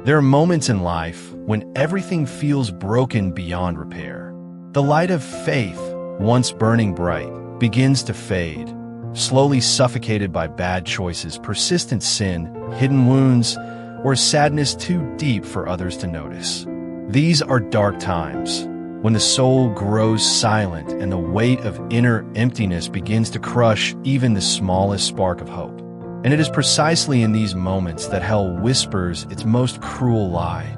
There are moments in life when everything feels broken beyond repair. The light of faith, once burning bright, begins to fade, slowly suffocated by bad choices, persistent sin, hidden wounds, or sadness too deep for others to notice. These are dark times, when the soul grows silent and the weight of inner emptiness begins to crush even the smallest spark of hope. And it is precisely in these moments that hell whispers its most cruel lie.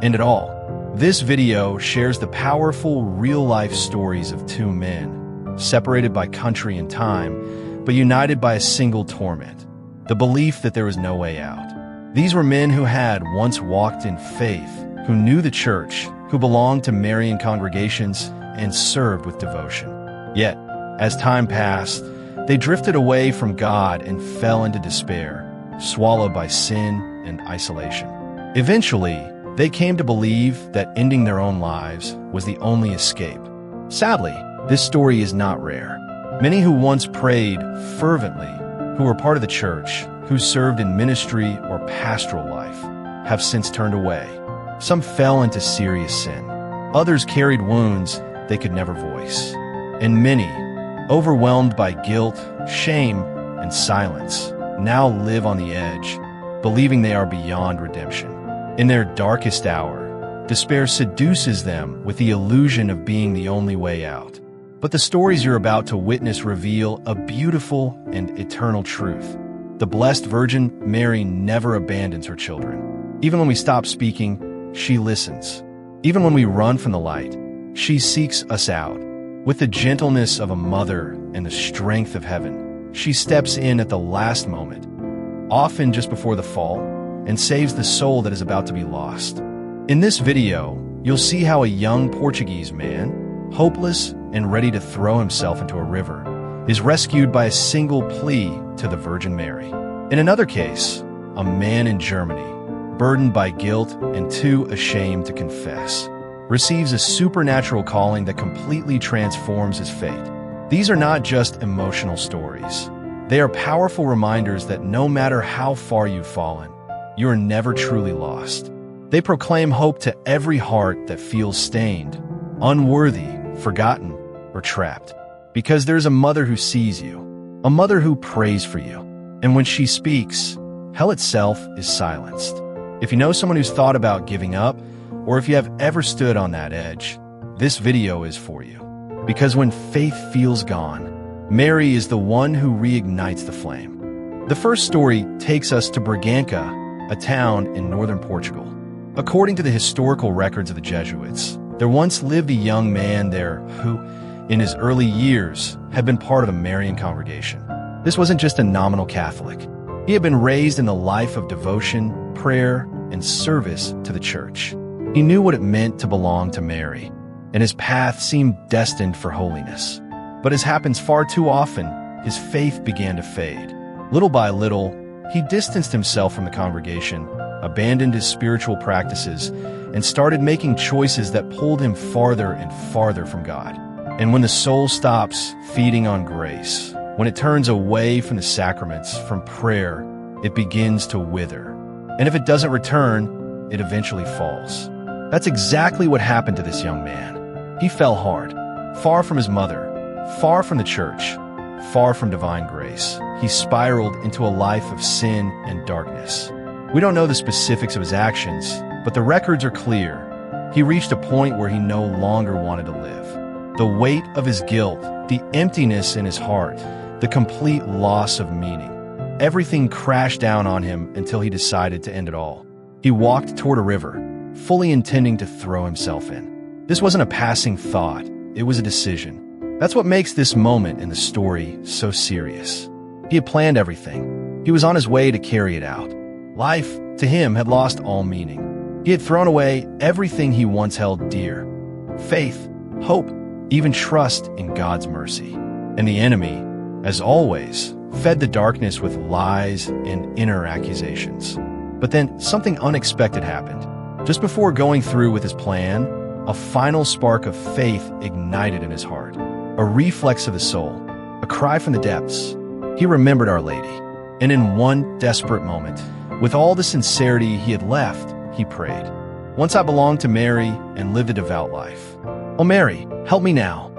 End it all. This video shares the powerful real-life stories of two men, separated by country and time, but united by a single torment, the belief that there was no way out. These were men who had once walked in faith, who knew the church, who belonged to Marian congregations, and served with devotion. Yet, as time passed, they drifted away from God and fell into despair, swallowed by sin and isolation. Eventually, they came to believe that ending their own lives was the only escape. Sadly, this story is not rare. Many who once prayed fervently, who were part of the church, who served in ministry or pastoral life, have since turned away. Some fell into serious sin. Others carried wounds they could never voice. And many, overwhelmed by guilt, shame, and silence, now live on the edge, believing they are beyond redemption. In their darkest hour, despair seduces them with the illusion of being the only way out. But the stories you're about to witness reveal a beautiful and eternal truth. The Blessed Virgin Mary never abandons her children. Even when we stop speaking, she listens. Even when we run from the light, she seeks us out. With the gentleness of a mother and the strength of heaven, she steps in at the last moment, often just before the fall, and saves the soul that is about to be lost. In this video, you'll see how a young Portuguese man, hopeless and ready to throw himself into a river, is rescued by a single plea to the Virgin Mary. In another case, a man in Germany, burdened by guilt and too ashamed to confess, receives a supernatural calling that completely transforms his fate. These are not just emotional stories. They are powerful reminders that no matter how far you've fallen, you are never truly lost. They proclaim hope to every heart that feels stained, unworthy, forgotten, or trapped. Because there's a mother who sees you, a mother who prays for you, and when she speaks, hell itself is silenced. If you know someone who's thought about giving up, or if you have ever stood on that edge, this video is for you. Because when faith feels gone, Mary is the one who reignites the flame. The first story takes us to Bragança, a town in northern Portugal. According to the historical records of the Jesuits, there once lived a young man there who, in his early years, had been part of a Marian congregation. This wasn't just a nominal Catholic. He had been raised in the life of devotion, prayer, and service to the church. He knew what it meant to belong to Mary, and his path seemed destined for holiness. But as happens far too often, his faith began to fade. Little by little, he distanced himself from the congregation, abandoned his spiritual practices, and started making choices that pulled him farther and farther from God. And when the soul stops feeding on grace, when it turns away from the sacraments, from prayer, it begins to wither. And if it doesn't return, it eventually falls. That's exactly what happened to this young man. He fell hard, far from his mother, far from the church, far from divine grace. He spiraled into a life of sin and darkness. We don't know the specifics of his actions, but the records are clear. He reached a point where he no longer wanted to live. The weight of his guilt, the emptiness in his heart, the complete loss of meaning. Everything crashed down on him until he decided to end it all. He walked toward a river, fully intending to throw himself in. This wasn't a passing thought, it was a decision. That's what makes this moment in the story so serious. He had planned everything. He was on his way to carry it out. Life, to him, had lost all meaning. He had thrown away everything he once held dear. Faith, hope, even trust in God's mercy. And the enemy, as always, fed the darkness with lies and inner accusations. But then something unexpected happened. Just before going through with his plan, a final spark of faith ignited in his heart. A reflex of the soul, a cry from the depths. He remembered Our Lady. And in one desperate moment, with all the sincerity he had left, he prayed. "Once I belonged to Mary and lived a devout life. Oh, Mary, help me now."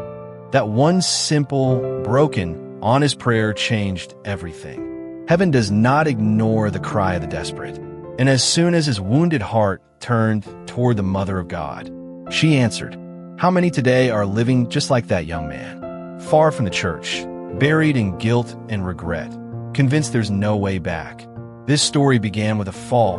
That one simple, broken, honest prayer changed everything. Heaven does not ignore the cry of the desperate. And as soon as his wounded heart turned toward the Mother of God, she answered. How many today are living just like that young man, far from the church, buried in guilt and regret, convinced there's no way back? This story began with a fall,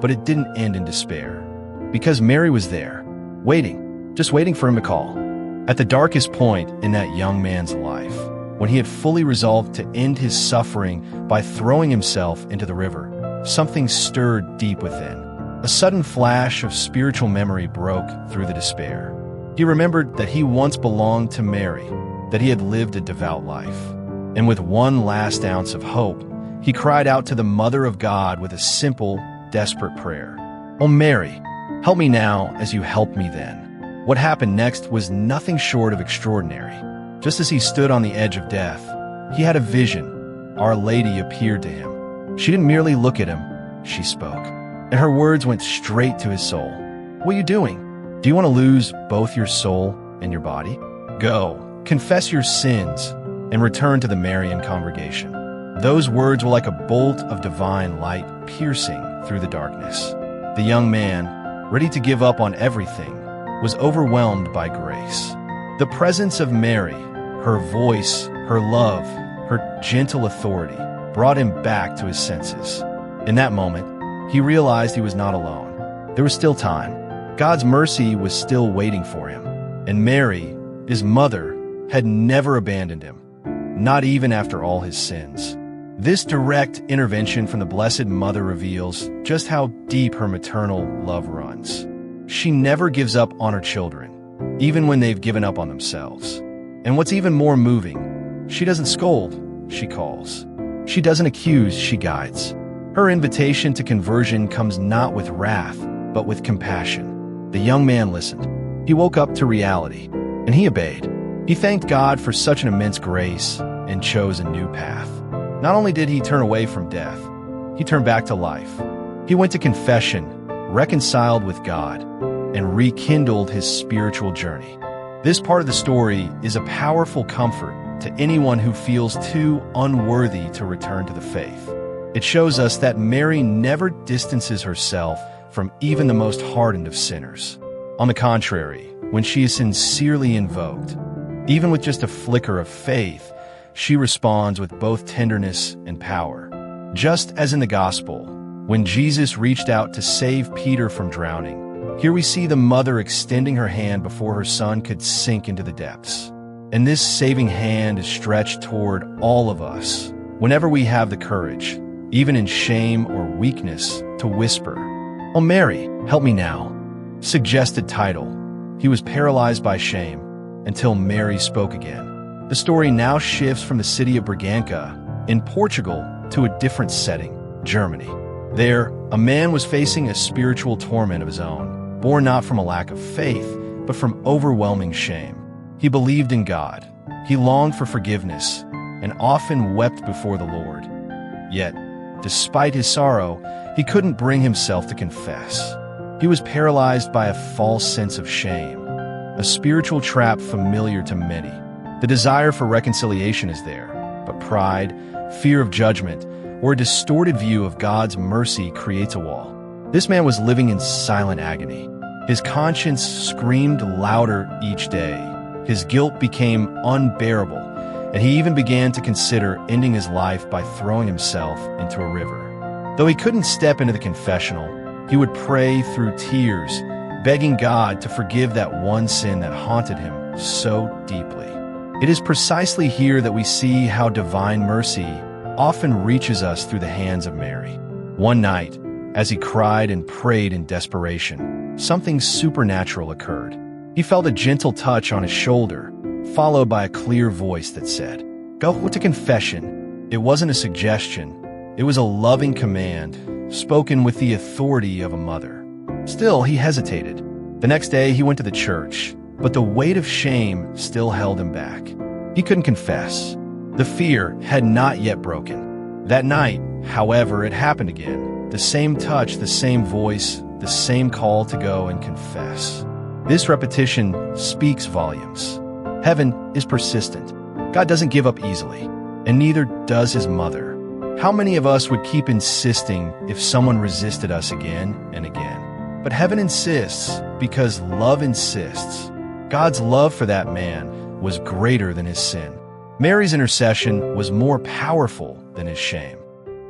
but it didn't end in despair. Because Mary was there, waiting, just waiting for him to call. At the darkest point in that young man's life, when he had fully resolved to end his suffering by throwing himself into the river, something stirred deep within. A sudden flash of spiritual memory broke through the despair. He remembered that he once belonged to Mary, that he had lived a devout life. And with one last ounce of hope, he cried out to the Mother of God with a simple, desperate prayer. "Oh, Mary, help me now as you helped me then." What happened next was nothing short of extraordinary. Just as he stood on the edge of death, he had a vision. Our Lady appeared to him. She didn't merely look at him, she spoke. And her words went straight to his soul. "What are you doing? Do you want to lose both your soul and your body? Go, confess your sins, and return to the Marian congregation." Those words were like a bolt of divine light piercing through the darkness. The young man, ready to give up on everything, was overwhelmed by grace. The presence of Mary, her voice, her love, her gentle authority, brought him back to his senses. In that moment, he realized he was not alone. There was still time. God's mercy was still waiting for him. And Mary, his mother, had never abandoned him, not even after all his sins. This direct intervention from the Blessed Mother reveals just how deep her maternal love runs. She never gives up on her children, even when they've given up on themselves. And what's even more moving, she doesn't scold, she calls. She doesn't accuse, she guides. Her invitation to conversion comes not with wrath, but with compassion. The young man listened. He woke up to reality, and he obeyed. He thanked God for such an immense grace and chose a new path. Not only did he turn away from death, he turned back to life. He went to confession, reconciled with God, and rekindled his spiritual journey. This part of the story is a powerful comfort to anyone who feels too unworthy to return to the faith. It shows us that Mary never distances herself from even the most hardened of sinners. On the contrary, when she is sincerely invoked, even with just a flicker of faith, she responds with both tenderness and power. Just as in the gospel, when Jesus reached out to save Peter from drowning, here we see the mother extending her hand before her son could sink into the depths. And this saving hand is stretched toward all of us whenever we have the courage, even in shame or weakness, to whisper, "Oh, Mary, help me now." Suggested title: He was paralyzed by shame until Mary spoke again. The story now shifts from the city of Bragança in Portugal to a different setting, Germany. There, a man was facing a spiritual torment of his own, born not from a lack of faith, but from overwhelming shame. He believed in God. He longed for forgiveness and often wept before the Lord. Yet, despite his sorrow, he couldn't bring himself to confess. He was paralyzed by a false sense of shame, a spiritual trap familiar to many. The desire for reconciliation is there, but pride, fear of judgment, or a distorted view of God's mercy creates a wall. This man was living in silent agony. His conscience screamed louder each day. His guilt became unbearable, and he even began to consider ending his life by throwing himself into a river. Though he couldn't step into the confessional, he would pray through tears, begging God to forgive that one sin that haunted him so deeply. It is precisely here that we see how divine mercy often reaches us through the hands of Mary. One night, as he cried and prayed in desperation, something supernatural occurred. He felt a gentle touch on his shoulder, followed by a clear voice that said, "Go to confession." It wasn't a suggestion. It was a loving command, spoken with the authority of a mother. Still, he hesitated. The next day, he went to the church, but the weight of shame still held him back. He couldn't confess. The fear had not yet broken. That night, however, it happened again. The same touch, the same voice, the same call to go and confess. This repetition speaks volumes. Heaven is persistent. God doesn't give up easily, and neither does his mother. How many of us would keep insisting if someone resisted us again and again? But heaven insists because love insists. God's love for that man was greater than his sin. Mary's intercession was more powerful than his shame.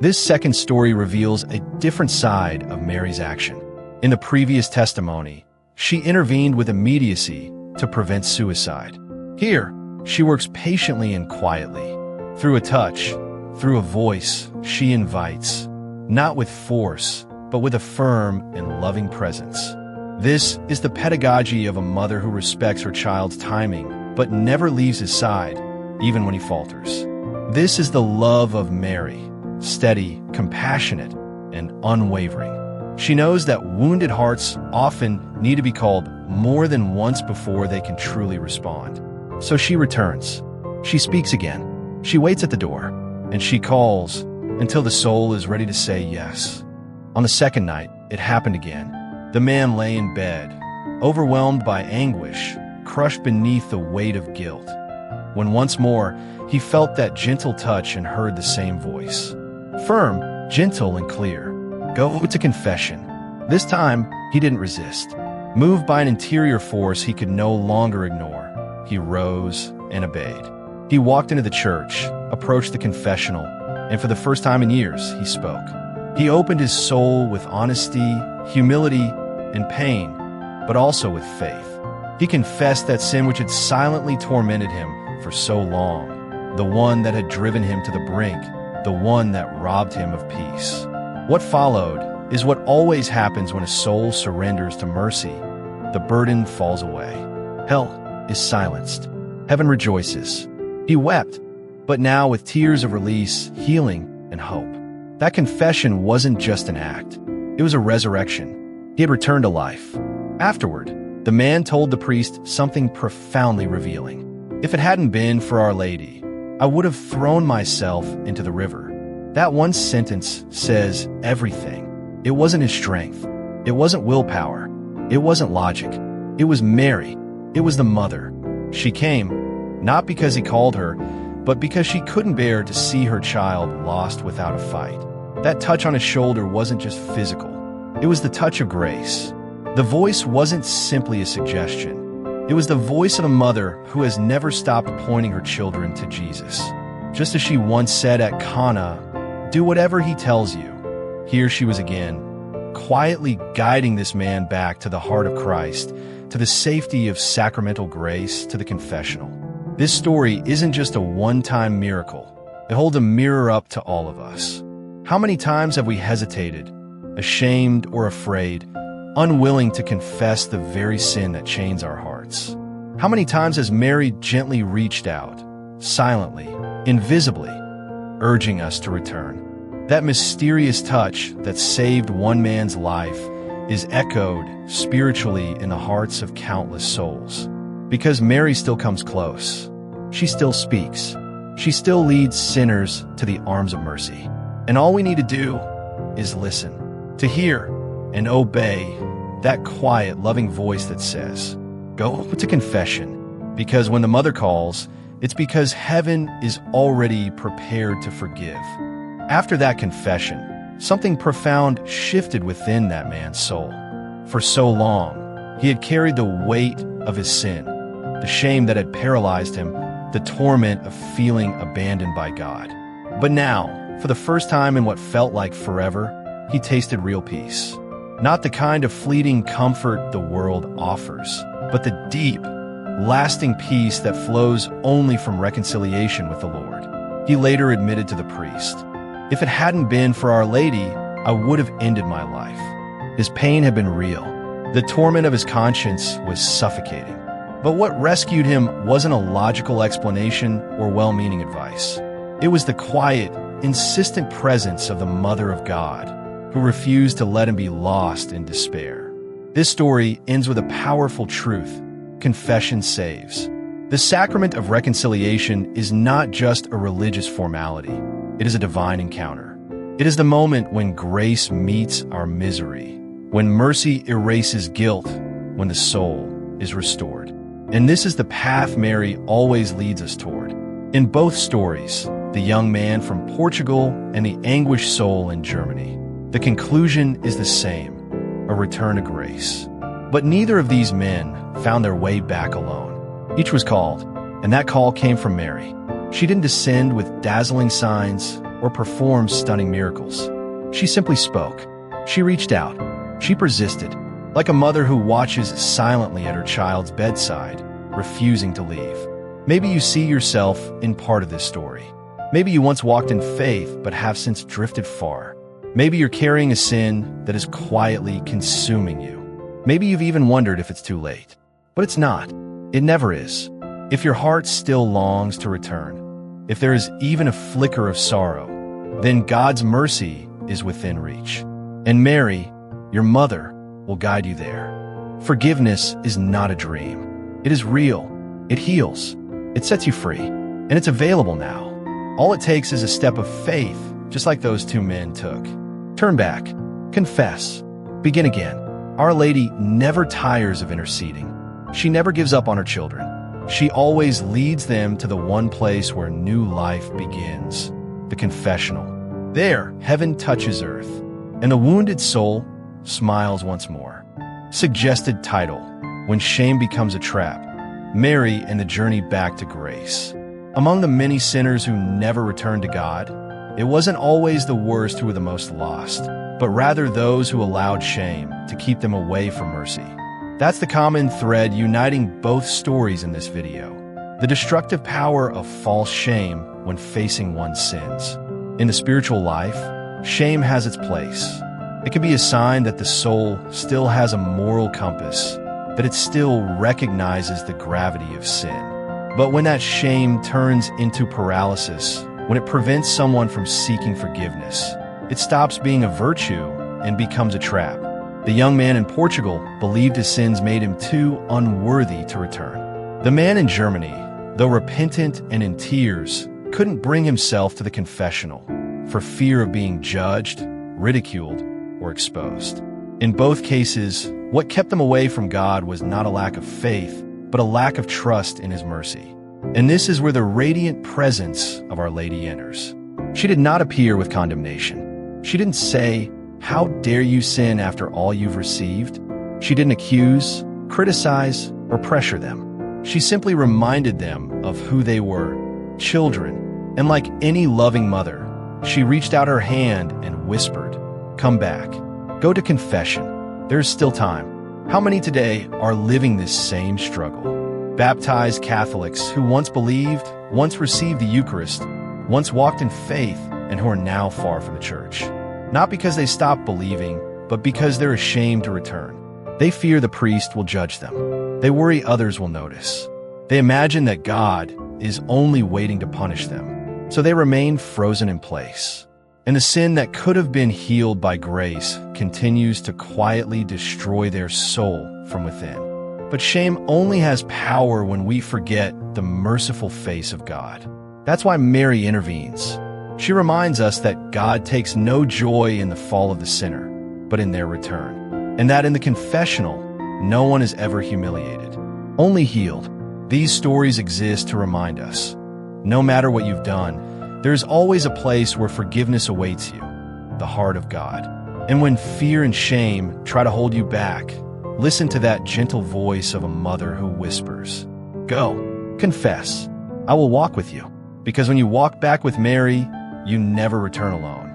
This second story reveals a different side of Mary's action. In the previous testimony, she intervened with immediacy to prevent suicide. Here, she works patiently and quietly. Through a touch, through a voice, she invites, not with force, but with a firm and loving presence. This is the pedagogy of a mother who respects her child's timing, but never leaves his side, even when he falters. This is the love of Mary, steady, compassionate, and unwavering. She knows that wounded hearts often need to be called more than once before they can truly respond. So she returns. She speaks again. She waits at the door, and she calls until the soul is ready to say yes. On the second night, it happened again. The man lay in bed, overwhelmed by anguish, crushed beneath the weight of guilt. When once more, he felt that gentle touch and heard the same voice. Firm, gentle, and clear. Go to confession. This time, he didn't resist. Moved by an interior force he could no longer ignore, he rose and obeyed. He walked into the church, approached the confessional, and for the first time in years, he spoke. He opened his soul with honesty, humility, and pain, but also with faith. He confessed that sin which had silently tormented him for so long, the one that had driven him to the brink, the one that robbed him of peace. What followed is what always happens when a soul surrenders to mercy. The burden falls away. Hell is silenced. Heaven rejoices. He wept, but now with tears of release, healing, and hope. That confession wasn't just an act. It was a resurrection. He had returned to life. Afterward, the man told the priest something profoundly revealing. If it hadn't been for Our Lady, I would have thrown myself into the river. That one sentence says everything. It wasn't his strength. It wasn't willpower. It wasn't logic. It was Mary. It was the mother. She came, not because he called her, but because she couldn't bear to see her child lost without a fight. That touch on his shoulder wasn't just physical. It was the touch of grace. The voice wasn't simply a suggestion. It was the voice of a mother who has never stopped pointing her children to Jesus. Just as she once said at Cana, "Do whatever he tells you." Here she was again, quietly guiding this man back to the heart of Christ, to the safety of sacramental grace, to the confessional. This story isn't just a one-time miracle. It holds a mirror up to all of us. How many times have we hesitated, ashamed or afraid, unwilling to confess the very sin that chains our hearts? How many times has Mary gently reached out, silently, invisibly, urging us to return? That mysterious touch that saved one man's life is echoed spiritually in the hearts of countless souls. Because Mary still comes close. She still speaks. She still leads sinners to the arms of mercy. And all we need to do is listen, to hear and obey that quiet, loving voice that says, "Go to confession." Because when the mother calls, it's because heaven is already prepared to forgive. After that confession, something profound shifted within that man's soul. For so long, he had carried the weight of his sin, the shame that had paralyzed him, the torment of feeling abandoned by God. But now, for the first time in what felt like forever, he tasted real peace. Not the kind of fleeting comfort the world offers, but the deep, lasting peace that flows only from reconciliation with the Lord. He later admitted to the priest, "If it hadn't been for Our Lady, I would have ended my life." His pain had been real. The torment of his conscience was suffocating. But what rescued him wasn't a logical explanation or well-meaning advice. It was the quiet, insistent presence of the Mother of God, who refused to let him be lost in despair. This story ends with a powerful truth: confession saves. The sacrament of reconciliation is not just a religious formality. It is a divine encounter. It is the moment when grace meets our misery, when mercy erases guilt, when the soul is restored. And this is the path Mary always leads us toward. In both stories, the young man from Portugal and the anguished soul in Germany, the conclusion is the same, a return to grace. But neither of these men found their way back alone. Each was called, and that call came from Mary. She didn't descend with dazzling signs or perform stunning miracles. She simply spoke. She reached out. She persisted, like a mother who watches silently at her child's bedside, refusing to leave. Maybe you see yourself in part of this story. Maybe you once walked in faith but have since drifted far. Maybe you're carrying a sin that is quietly consuming you. Maybe you've even wondered if it's too late. But it's not. It never is. If your heart still longs to return, if there is even a flicker of sorrow, then God's mercy is within reach. And Mary, your mother, will guide you there. Forgiveness is not a dream. It is real. It heals. It sets you free. And it's available now. All it takes is a step of faith, just like those two men took. Turn back. Confess. Begin again. Our Lady never tires of interceding. She never gives up on her children. She always leads them to the one place where new life begins, the confessional. There, heaven touches earth, and the wounded soul smiles once more. Suggested title: When Shame Becomes a Trap, Mary and the Journey Back to Grace. Among the many sinners who never returned to God, it wasn't always the worst who were the most lost, but rather those who allowed shame to keep them away from mercy. That's the common thread uniting both stories in this video: the destructive power of false shame when facing one's sins. In the spiritual life, shame has its place. It can be a sign that the soul still has a moral compass, that it still recognizes the gravity of sin. But when that shame turns into paralysis, when it prevents someone from seeking forgiveness, it stops being a virtue and becomes a trap. The young man in Portugal believed his sins made him too unworthy to return. The man in Germany, though repentant and in tears, couldn't bring himself to the confessional for fear of being judged, ridiculed, or exposed. In both cases, what kept them away from God was not a lack of faith, but a lack of trust in His mercy. And this is where the radiant presence of Our Lady enters. She did not appear with condemnation. She didn't say, "How dare you sin after all you've received?" She didn't accuse, criticize, or pressure them. She simply reminded them of who they were, children. And like any loving mother, she reached out her hand and whispered, "Come back. Go to confession. There's still time." How many today are living this same struggle? Baptized Catholics who once believed, once received the Eucharist, once walked in faith, and who are now far from the church. Not because they stopped believing, but because they're ashamed to return. They fear the priest will judge them. They worry others will notice. They imagine that God is only waiting to punish them, so they remain frozen in place. And the sin that could have been healed by grace continues to quietly destroy their soul from within. But shame only has power when we forget the merciful face of God. That's why Mary intervenes. She reminds us that God takes no joy in the fall of the sinner, but in their return. And that in the confessional, no one is ever humiliated, only healed. These stories exist to remind us, no matter what you've done, there's always a place where forgiveness awaits you, the heart of God. And when fear and shame try to hold you back, listen to that gentle voice of a mother who whispers, "Go, confess. I will walk with you." Because when you walk back with Mary, you never return alone.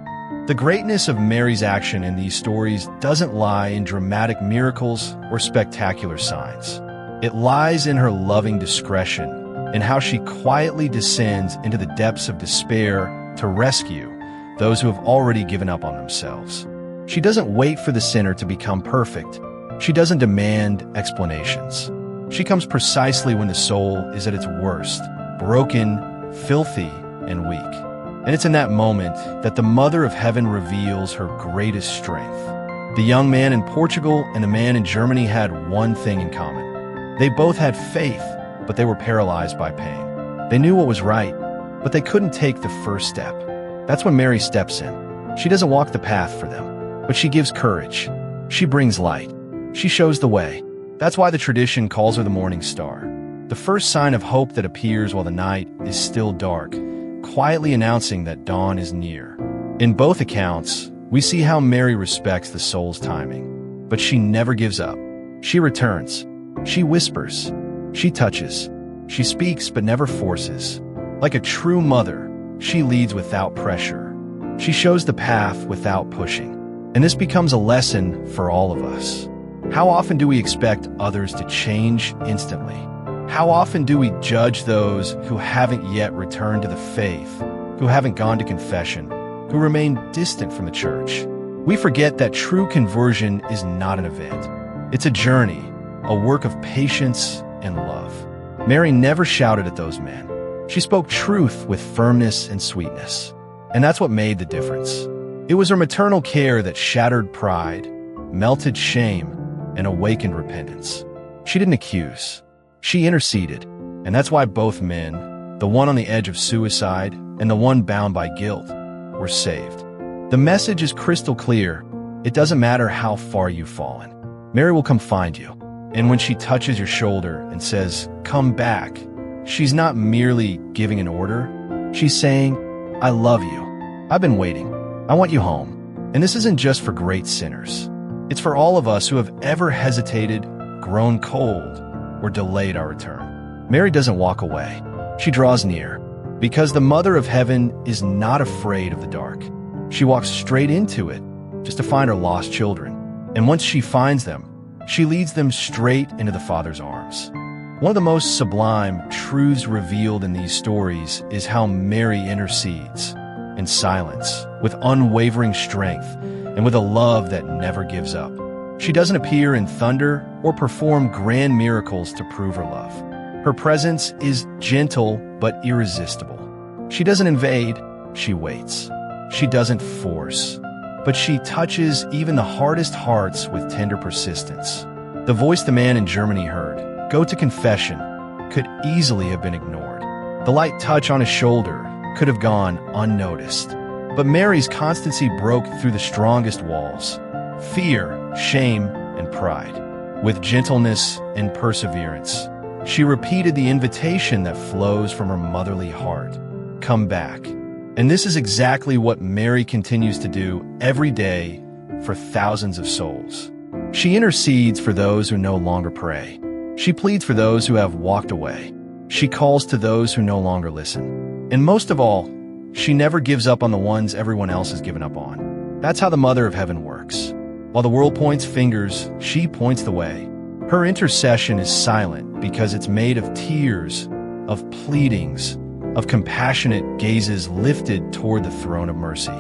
The greatness of Mary's action in these stories doesn't lie in dramatic miracles or spectacular signs. It lies in her loving discretion, in how she quietly descends into the depths of despair to rescue those who have already given up on themselves. She doesn't wait for the sinner to become perfect. She doesn't demand explanations. She comes precisely when the soul is at its worst, broken, filthy, and weak. And it's in that moment that the Mother of Heaven reveals her greatest strength. The young man in Portugal and the man in Germany had one thing in common. They both had faith, but they were paralyzed by pain. They knew what was right, but they couldn't take the first step. That's when Mary steps in. She doesn't walk the path for them, but she gives courage. She brings light. She shows the way. That's why the tradition calls her the morning star, the first sign of hope that appears while the night is still dark, quietly announcing that dawn is near. In both accounts, we see how Mary respects the soul's timing, but she never gives up. She returns. She whispers. She touches. She speaks but never forces. Like a true mother, she leads without pressure. She shows the path without pushing. And this becomes a lesson for all of us. How often do we expect others to change instantly? How often do we judge those who haven't yet returned to the faith, who haven't gone to confession, who remain distant from the church? We forget that true conversion is not an event. It's a journey, a work of patience and love. Mary never shouted at those men. She spoke truth with firmness and sweetness. And that's what made the difference. It was her maternal care that shattered pride, melted shame, and awakened repentance. She didn't accuse. She interceded. And that's why both men, the one on the edge of suicide and the one bound by guilt, were saved. The message is crystal clear. It doesn't matter how far you've fallen. Mary will come find you. And when she touches your shoulder and says, "Come back," she's not merely giving an order. She's saying, "I love you. I've been waiting. I want you home." And this isn't just for great sinners. It's for all of us who have ever hesitated, grown cold, or delayed our return. Mary doesn't walk away. She draws near, because the Mother of Heaven is not afraid of the dark. She walks straight into it, just to find her lost children. And once she finds them, she leads them straight into the Father's arms. One of the most sublime truths revealed in these stories is how Mary intercedes in silence, with unwavering strength, and with a love that never gives up. She doesn't appear in thunder or perform grand miracles to prove her love. Her presence is gentle but irresistible. She doesn't invade, she waits. She doesn't force, but she touches even the hardest hearts with tender persistence. The voice the man in Germany heard, "Go to confession," could easily have been ignored. The light touch on his shoulder could have gone unnoticed. But Mary's constancy broke through the strongest walls: fear, shame, and pride. With gentleness and perseverance, she repeated the invitation that flows from her motherly heart: "Come back." And this is exactly what Mary continues to do every day for thousands of souls. She intercedes for those who no longer pray. She pleads for those who have walked away. She calls to those who no longer listen. And most of all, she never gives up on the ones everyone else has given up on. That's how the Mother of Heaven works. While the world points fingers, she points the way. Her intercession is silent because it's made of tears, of pleadings, of compassionate gazes lifted toward the throne of mercy.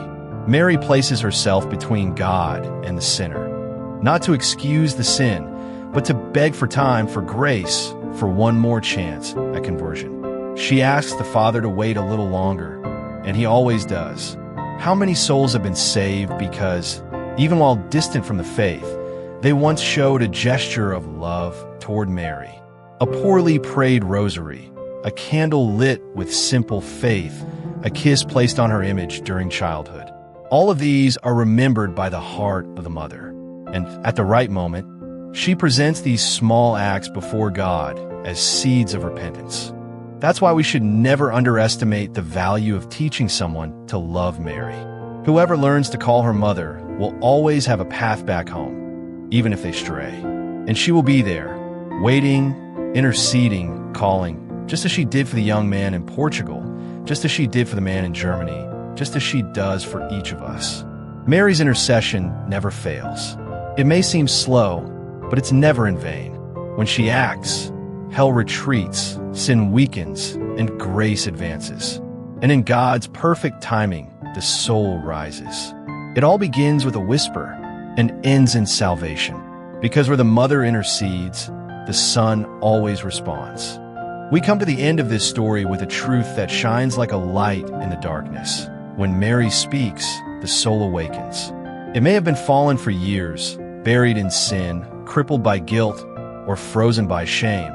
Mary places herself between God and the sinner, not to excuse the sin, but to beg for time, for grace, for one more chance at conversion. She asks the Father to wait a little longer, and he always does. How many souls have been saved because, even while distant from the faith, they once showed a gesture of love toward Mary? A poorly prayed rosary, a candle lit with simple faith, a kiss placed on her image during childhood. All of these are remembered by the heart of the Mother. And at the right moment, she presents these small acts before God as seeds of repentance. That's why we should never underestimate the value of teaching someone to love Mary. Whoever learns to call her mother will always have a path back home, even if they stray. And she will be there, waiting, interceding, calling, just as she did for the young man in Portugal, just as she did for the man in Germany, just as she does for each of us. Mary's intercession never fails. It may seem slow, but it's never in vain. When she acts, hell retreats, sin weakens, and grace advances. And in God's perfect timing, the soul rises. It all begins with a whisper and ends in salvation. Because where the Mother intercedes, the Son always responds. We come to the end of this story with a truth that shines like a light in the darkness. When Mary speaks, the soul awakens. It may have been fallen for years, buried in sin, crippled by guilt, or frozen by shame.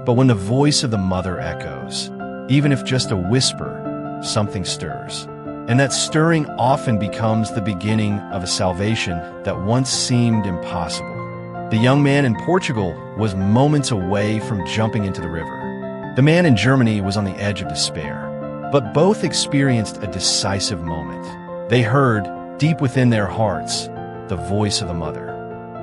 But when the voice of the Mother echoes, even if just a whisper, something stirs. And that stirring often becomes the beginning of a salvation that once seemed impossible. The young man in Portugal was moments away from jumping into the river. The man in Germany was on the edge of despair. But both experienced a decisive moment. They heard, deep within their hearts, the voice of a mother.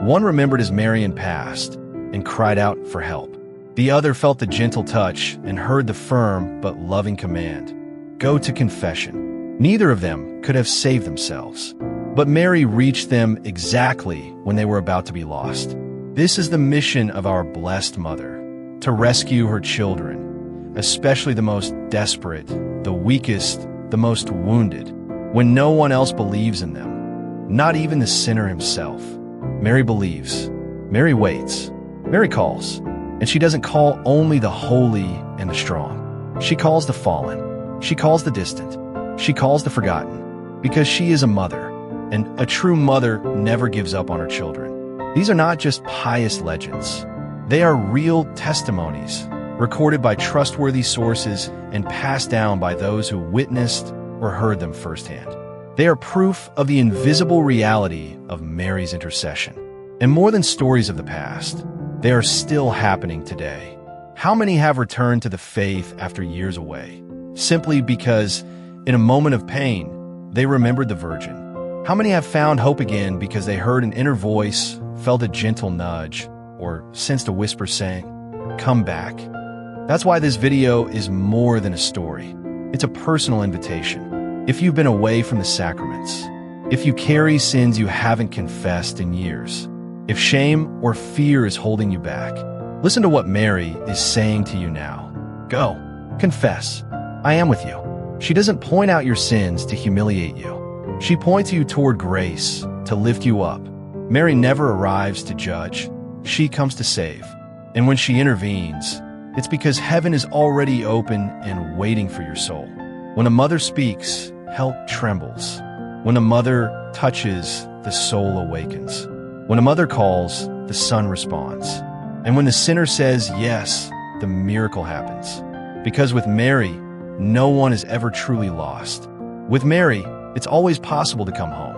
One remembered his Marian past and cried out for help. The other felt the gentle touch and heard the firm but loving command, "Go to confession." Neither of them could have saved themselves. But Mary reached them exactly when they were about to be lost. This is the mission of our blessed mother, to rescue her children, especially the most desperate, the weakest, the most wounded, when no one else believes in them, not even the sinner himself. Mary believes. Mary waits. Mary calls. And she doesn't call only the holy and the strong. She calls the fallen. She calls the distant. She calls the forgotten. Because she is a mother, and a true mother never gives up on her children. These are not just pious legends. They are real testimonies, recorded by trustworthy sources and passed down by those who witnessed or heard them firsthand. They are proof of the invisible reality of Mary's intercession. And more than stories of the past, they are still happening today. How many have returned to the faith after years away, simply because, in a moment of pain, they remembered the Virgin? How many have found hope again because they heard an inner voice, felt a gentle nudge, or sensed a whisper saying, "Come back"? That's why this video is more than a story. It's a personal invitation. If you've been away from the sacraments, if you carry sins you haven't confessed in years, if shame or fear is holding you back, listen to what Mary is saying to you now. Go, confess. I am with you. She doesn't point out your sins to humiliate you. She points you toward grace, to lift you up. Mary never arrives to judge. She comes to save. And when she intervenes, it's because heaven is already open and waiting for your soul. When a mother speaks, help trembles. When a mother touches, the soul awakens. When a mother calls, the Son responds. And when the sinner says yes, the miracle happens. Because with Mary, no one is ever truly lost. With Mary, it's always possible to come home.